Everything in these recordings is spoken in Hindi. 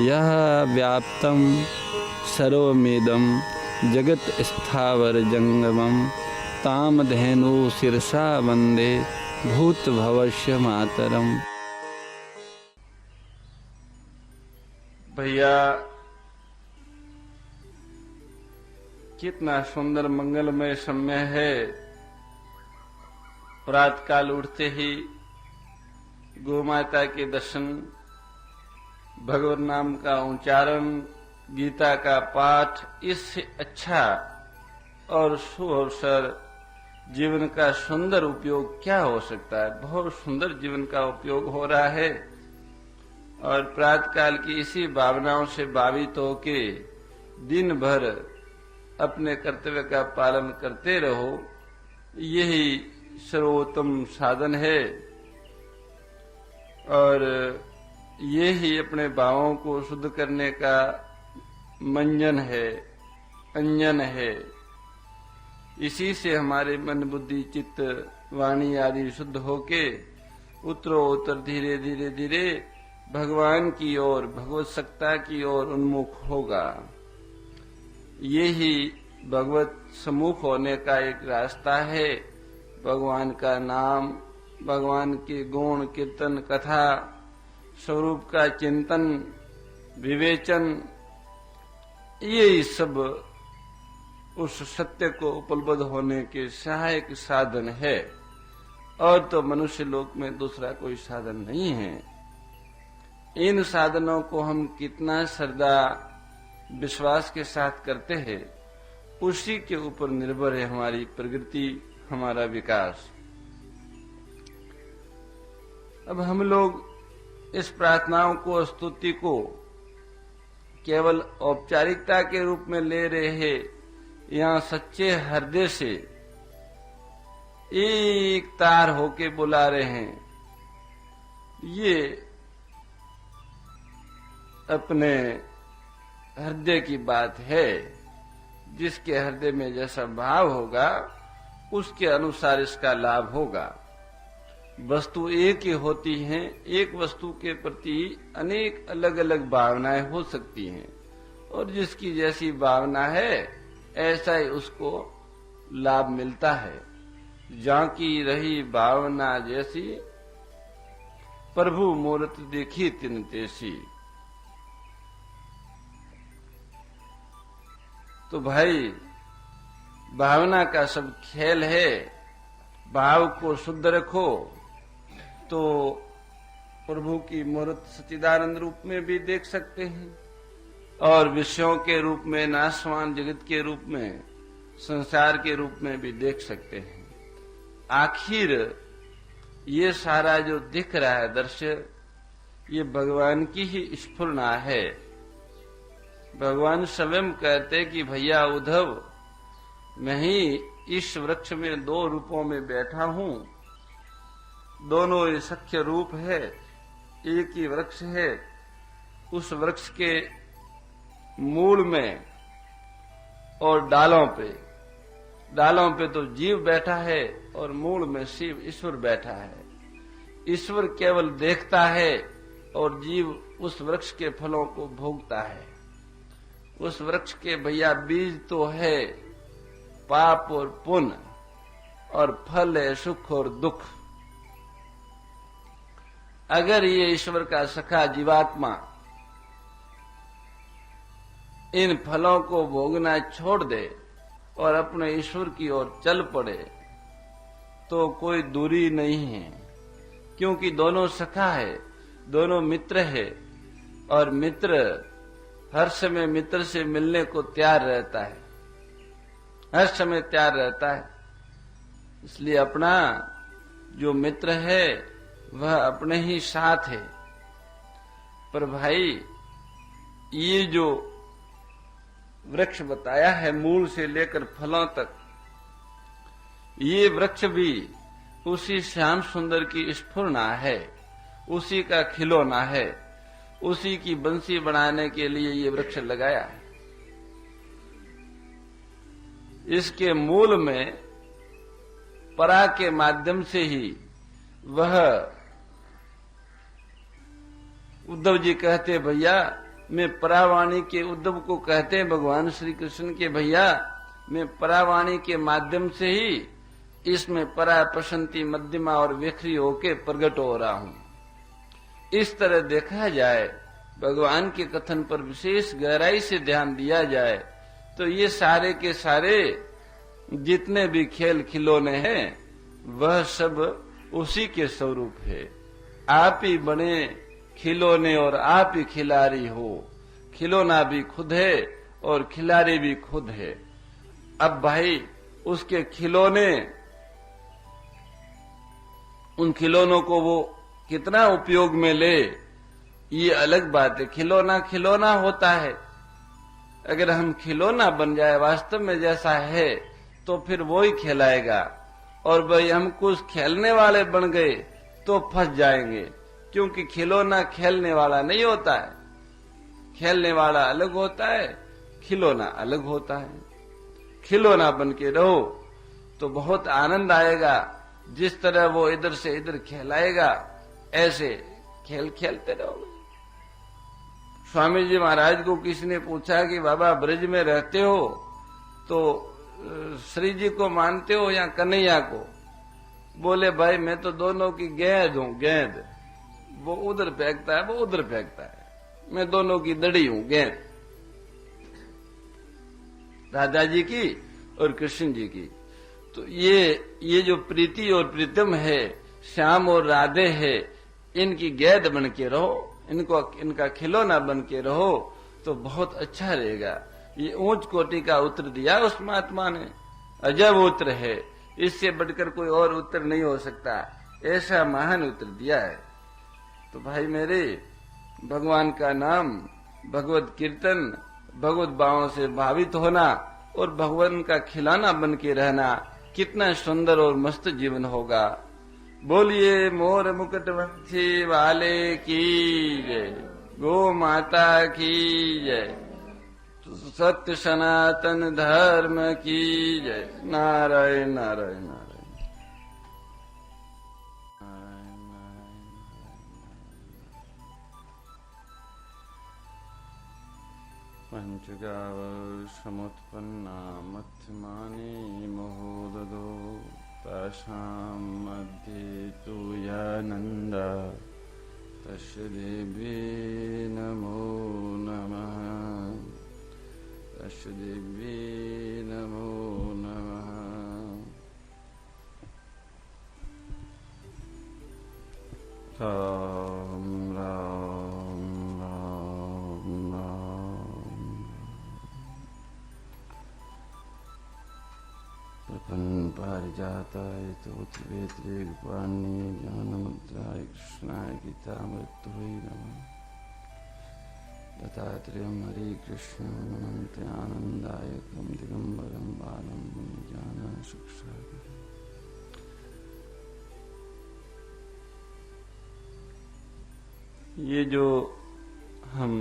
यह व्याप्तं सर्वमिदं जगत् स्थावर जंगमं तामधेनु शिरसा वंदे भूत भवस्य मातरम। भैया, कितना सुंदर मंगलमय समय है। प्रातःकाल उठते ही गोमाता के दर्शन, भगवत नाम का उच्चारण, गीता का पाठ, इससे अच्छा और शुभ अवसर जीवन का सुंदर उपयोग क्या हो सकता है। बहुत सुंदर जीवन का उपयोग हो रहा है और प्रातःकाल की इसी भावनाओं से भावित होके दिन भर अपने कर्तव्य का पालन करते रहो, यही सर्वोत्तम साधन है और ये ही अपने भावों को शुद्ध करने का मंजन है, अंजन है। इसी से हमारे मन, बुद्धि, चित्त, वाणी आदि शुद्ध होके उत्तरोत्तर धीरे धीरे धीरे भगवान की ओर, भगवत सत्ता की ओर उन्मुख होगा। ये ही भगवत सम्मुख होने का एक रास्ता है। भगवान का नाम, भगवान के गुण, कीर्तन, कथा, स्वरूप का चिंतन, विवेचन, ये सब उस सत्य को उपलब्ध होने के सहायक साधन है और तो मनुष्य लोक में दूसरा कोई साधन नहीं है। इन साधनों को हम कितना श्रद्धा विश्वास के साथ करते हैं, उसी के ऊपर निर्भर है हमारी प्रगति, हमारा विकास। अब हम लोग इस प्रार्थनाओं को, स्तुति को केवल औपचारिकता के रूप में ले रहे हैं, यहाँ सच्चे हृदय से एक तार होके बुला रहे हैं। ये अपने हृदय की बात है। जिसके हृदय में जैसा भाव होगा उसके अनुसार इसका लाभ होगा। वस्तु एक ही होती हैं, एक वस्तु के प्रति अनेक अलग अलग भावनाएं हो सकती हैं और जिसकी जैसी भावना है ऐसा ही उसको लाभ मिलता है। जाकी रही भावना जैसी, प्रभु मूरत देखी तिन तैसी। तो भाई, भावना का सब खेल है। भाव को शुद्ध रखो तो प्रभु की मूर्त सच्चिदानंद रूप में भी देख सकते हैं और विषयों के रूप में, नाशवान जगत के रूप में, संसार के रूप में भी देख सकते हैं। आखिर ये सारा जो दिख रहा है दृश्य, ये भगवान की ही स्फुरना है। भगवान स्वयं कहते कि भैया उद्धव, मैं ही इस वृक्ष में दो रूपों में बैठा हूं, दोनों ये सख्य रूप है, एक ही वृक्ष है। उस वृक्ष के मूल में और डालों पे तो जीव बैठा है और मूल में शिव ईश्वर बैठा है। ईश्वर केवल देखता है और जीव उस वृक्ष के फलों को भोगता है। उस वृक्ष के भैया बीज तो है पाप और पुण्य, और फल है सुख और दुख। अगर ये ईश्वर का सखा जीवात्मा इन फलों को भोगना छोड़ दे और अपने ईश्वर की ओर चल पड़े तो कोई दूरी नहीं है, क्योंकि दोनों सखा है, दोनों मित्र है और मित्र हर समय मित्र से मिलने को तैयार रहता है, हर समय तैयार रहता है। इसलिए अपना जो मित्र है वह अपने ही साथ है। पर भाई, ये जो वृक्ष बताया है मूल से लेकर फलों तक, ये वृक्ष भी उसी श्याम सुंदर की स्फुरना है, उसी का खिलौना है, उसी की बंसी बनाने के लिए ये वृक्ष लगाया है। इसके मूल में परा के माध्यम से ही वह उद्धव जी कहते भैया मैं परावाणी के, उद्धव को कहते हैं भगवान श्री कृष्ण के भैया मैं परावाणी के माध्यम से ही इसमें परा प्रशंति मध्यमा और वेखरी होके प्रकट हो रहा हूं। इस तरह देखा जाए, भगवान के कथन पर विशेष गहराई से ध्यान दिया जाए तो ये सारे के सारे जितने भी खेल खिलौने हैं वह सब उसी के स्वरूप है। आप ही बने खिलौने और आप ही खिलाड़ी हो। खिलौना भी खुद है और खिलाड़ी भी खुद है। अब भाई उसके खिलौने, उन खिलौनों को वो कितना उपयोग में ले ये अलग बात है। खिलौना खिलौना होता है। अगर हम खिलौना बन जाए वास्तव में जैसा है तो फिर वो ही खिलाएगा, और भाई हम कुछ खेलने वाले बन गए तो फंस जाएंगे, क्योंकि खिलौना खेलने वाला नहीं होता है। खेलने वाला अलग होता है, खिलौना अलग होता है। खिलौना बन के रहो तो बहुत आनंद आएगा। जिस तरह वो इधर से इधर खेलाएगा ऐसे खेल खेलते रहोगे। स्वामी जी महाराज को किसी ने पूछा कि बाबा ब्रज में रहते हो तो श्री जी को मानते हो या कन्हैया को? बोले भाई मैं तो दोनों की गेंद हूं, गेंद। वो उधर फेंकता है, वो उधर फेंकता है, मैं दोनों की दड़ी हूं, गेंद। राधा जी की और कृष्ण जी की। तो ये जो प्रीति और प्रीतम है, श्याम और राधे है, इनकी गेंद बन के रहो, इनका खिलौना बन के रहो तो बहुत अच्छा रहेगा। ये ऊंच कोटि का उत्तर दिया उस महात्मा ने, अजब उत्तर है। इससे बढ़कर कोई और उत्तर नहीं हो सकता, ऐसा महान उत्तर दिया है। तो भाई मेरे, भगवान का नाम, भगवत कीर्तन, भगवत भावों से भावित होना और भगवान का खिलाना बन के रहना कितना सुंदर और मस्त जीवन होगा। बोलिए मोर मुकुटवंशी वाले की जय, गो माता की जय, सत्य सनातन धर्म की जय। नारायण नारायण नारायण। पंचगाव समुत्पन्ना मध्यमाने महोदधो तासां मध्ये तु यानन्दा तस्य देवी नमो नमः, तस्य देवी नमो नमः। राम राम राम राम। प्रपन्न पारिजाताय स्तोत्रवेत्रैकपाणिये ज्ञानमुद्राय कृष्णाय गीतामृतये नमः। दत्तात्रेयं हरे कृष्ण अनंत आनंदायकं दिगंबरं बालं ज्ञानचक्षुषाकरम्। ये जो हम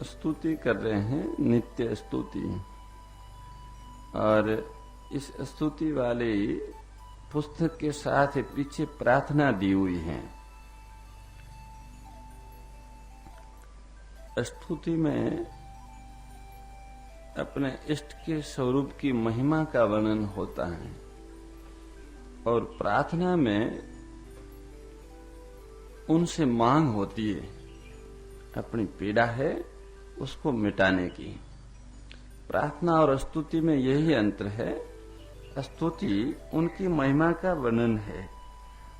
स्तुति कर रहे हैं, नित्य स्तुति, और इस स्तुति वाले पुस्तक के साथ पीछे प्रार्थना दी हुई है। स्तुति में अपने इष्ट के स्वरूप की महिमा का वर्णन होता है, और प्रार्थना में उनसे मांग होती है, अपनी पीड़ा है उसको मिटाने की। प्रार्थना और स्तुति में यही अंतर है। स्तुति उनकी महिमा का वर्णन है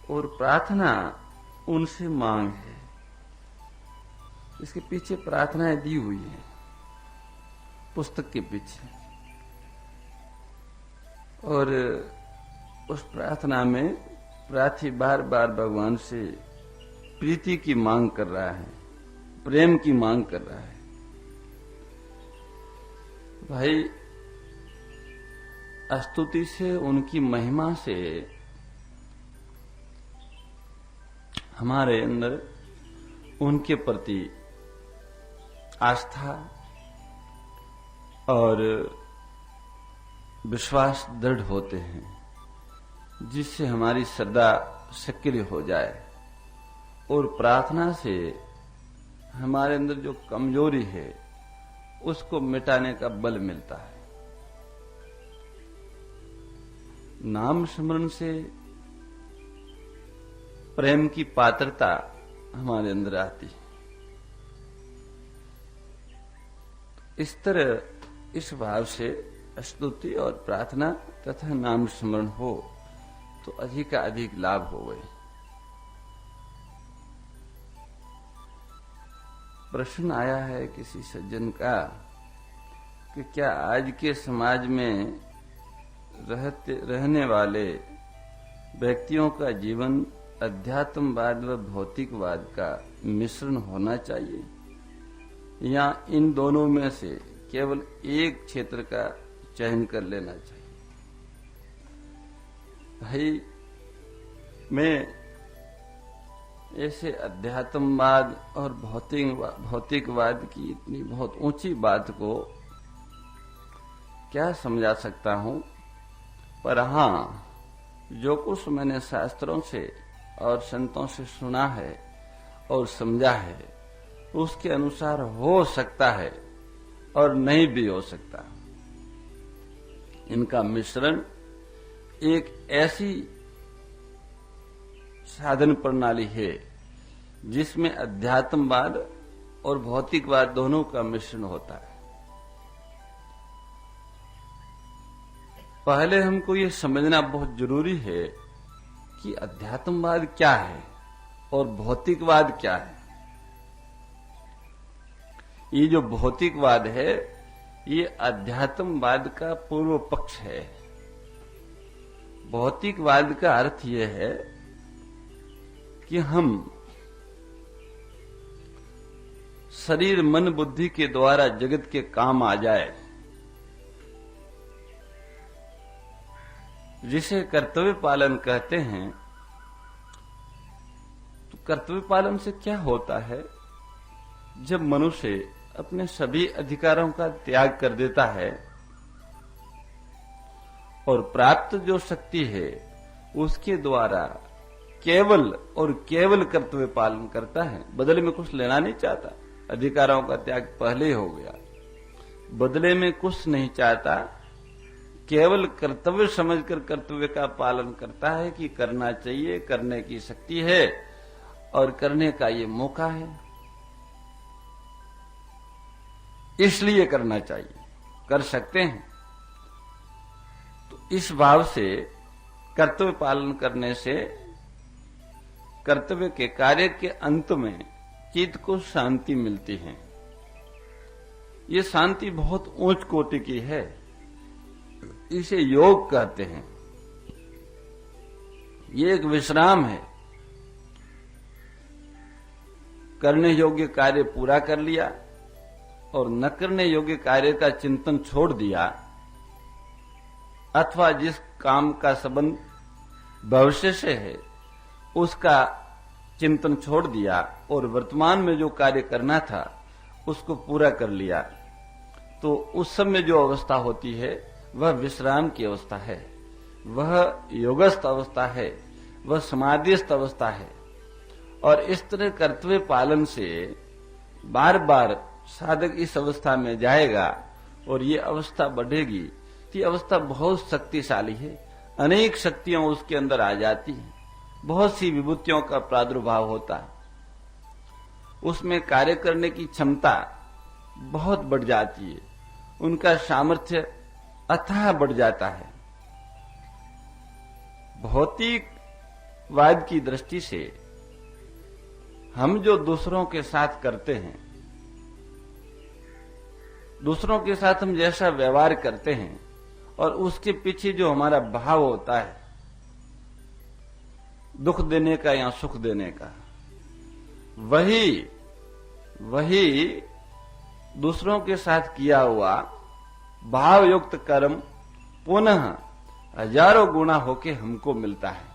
और प्रार्थना उनसे मांग है। इसके पीछे प्रार्थनाएं दी हुई है, पुस्तक के पीछे, और उस प्रार्थना में प्रार्थी बार बार भगवान से प्रीति की मांग कर रहा है, प्रेम की मांग कर रहा है। भाई स्तुति से, उनकी महिमा से हमारे अंदर उनके प्रति आस्था और विश्वास दृढ़ होते हैं, जिससे हमारी श्रद्धा सक्रिय हो जाए, और प्रार्थना से हमारे अंदर जो कमजोरी है उसको मिटाने का बल मिलता है। नाम स्मरण से प्रेम की पात्रता हमारे अंदर आती है। इस तरह इस भाव से स्तुति और प्रार्थना तथा नाम स्मरण हो तो अधिक का अधिक लाभ हो गए। प्रश्न आया है किसी सज्जन का कि क्या आज के समाज में रहने वाले व्यक्तियों का जीवन अध्यात्मवाद व भौतिकवाद का मिश्रण होना चाहिए या इन दोनों में से केवल एक क्षेत्र का चयन कर लेना चाहिए। भाई, मैं ऐसे अध्यात्मवाद और भौतिकवाद की इतनी बहुत ऊंची बात को क्या समझा सकता हूं, पर हां, जो कुछ मैंने शास्त्रों से और संतों से सुना है और समझा है उसके अनुसार हो सकता है और नहीं भी हो सकता। इनका मिश्रण एक ऐसी साधन प्रणाली है जिसमें अध्यात्मवाद और भौतिकवाद दोनों का मिश्रण होता है। पहले हमको ये समझना बहुत जरूरी है कि अध्यात्मवाद क्या है और भौतिकवाद क्या है। ये जो भौतिकवाद है ये अध्यात्मवाद का पूर्व पक्ष है। भौतिकवाद का अर्थ ये है कि हम शरीर मन बुद्धि के द्वारा जगत के काम आ जाए, जिसे कर्तव्य पालन कहते हैं। तो कर्तव्य पालन से क्या होता है? जब मनुष्य अपने सभी अधिकारों का त्याग कर देता है और प्राप्त जो शक्ति है उसके द्वारा केवल और केवल कर्तव्य पालन करता है, बदले में कुछ लेना नहीं चाहता। अधिकारों का त्याग पहले ही हो गया, बदले में कुछ नहीं चाहता, केवल कर्तव्य समझकर कर्तव्य का पालन करता है कि करना चाहिए, करने की शक्ति है और करने का ये मौका है, इसलिए करना चाहिए, कर सकते हैं। तो इस भाव से कर्तव्य पालन करने से कर्तव्य के कार्य के अंत में चित्त को शांति मिलती है। ये शांति बहुत उच्च कोटि की है, इसे योग कहते हैं। ये एक विश्राम है। करने योग्य कार्य पूरा कर लिया और न करने योग्य कार्य का चिंतन छोड़ दिया, अथवा जिस काम का संबंध भविष्य से है उसका चिंतन छोड़ दिया और वर्तमान में जो कार्य करना था उसको पूरा कर लिया, तो उस समय जो अवस्था होती है वह विश्राम की अवस्था है, वह योगस्थ अवस्था है, वह समाधिस्थ अवस्था है। और इस तरह कर्तव्य पालन से बार बार साधक इस अवस्था में जाएगा और ये अवस्था बढ़ेगी। ये अवस्था बहुत शक्तिशाली है, अनेक शक्तियां उसके अंदर आ जाती हैं, बहुत सी विभूतियों का प्रादुर्भाव होता है, उसमें कार्य करने की क्षमता बहुत बढ़ जाती है, उनका सामर्थ्य अथाह बढ़ जाता है। भौतिकवाद की दृष्टि से हम जो दूसरों के साथ करते हैं, दूसरों के साथ हम जैसा व्यवहार करते हैं और उसके पीछे जो हमारा भाव होता है, दुख देने का या सुख देने का, वही दूसरों के साथ किया हुआ भावयुक्त कर्म पुनः हजारों गुना होके हमको मिलता है।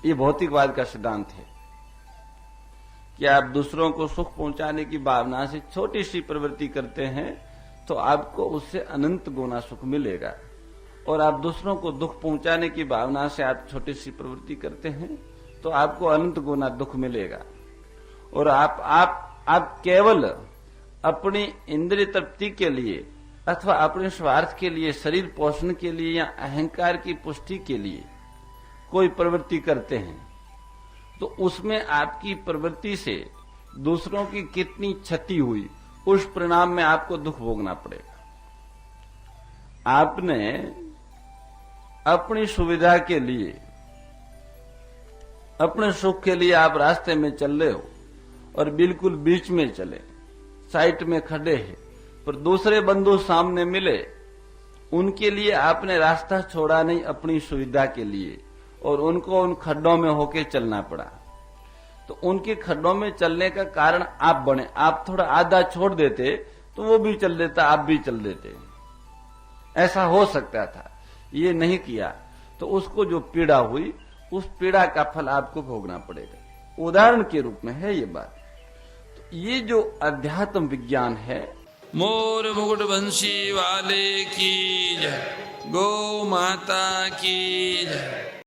ये भौतिकवाद का सिद्धांत है कि आप दूसरों को सुख पहुंचाने की भावना से छोटी सी प्रवृत्ति करते हैं तो आपको उससे अनंत गुना सुख मिलेगा, और आप दूसरों को दुख पहुंचाने की भावना से आप छोटी सी प्रवृत्ति करते हैं तो आपको अनंत गुना दुख मिलेगा। और आप आप केवल अपनी इंद्रिय तृप्ति के लिए अथवा अपने स्वार्थ के लिए, शरीर पोषण के लिए या अहंकार की पुष्टि के लिए कोई प्रवृत्ति करते हैं तो उसमें आपकी प्रवृत्ति से दूसरों की कितनी क्षति हुई, उस परिणाम में आपको दुख भोगना पड़ेगा। आपने अपनी सुविधा के लिए, अपने सुख के लिए आप रास्ते में चल रहे हो और बिल्कुल बीच में चले, साइड में खड़े हैं, पर दूसरे बंधु सामने मिले, उनके लिए आपने रास्ता छोड़ा नहीं अपनी सुविधा के लिए, और उनको उन खड्डों में होके चलना पड़ा। तो उनके खड्डों में चलने का कारण आप बने। आप थोड़ा आधा छोड़ देते तो वो भी चल देता, आप भी चल देते, ऐसा हो सकता था। ये नहीं किया तो उसको जो पीड़ा हुई, उस पीड़ा का फल आपको भोगना पड़ेगा। उदाहरण के रूप में है ये बात। तो ये जो अध्यात्म विज्ञान है, मोर मुकुट बंशी वाले की जय, गौ माता की जय।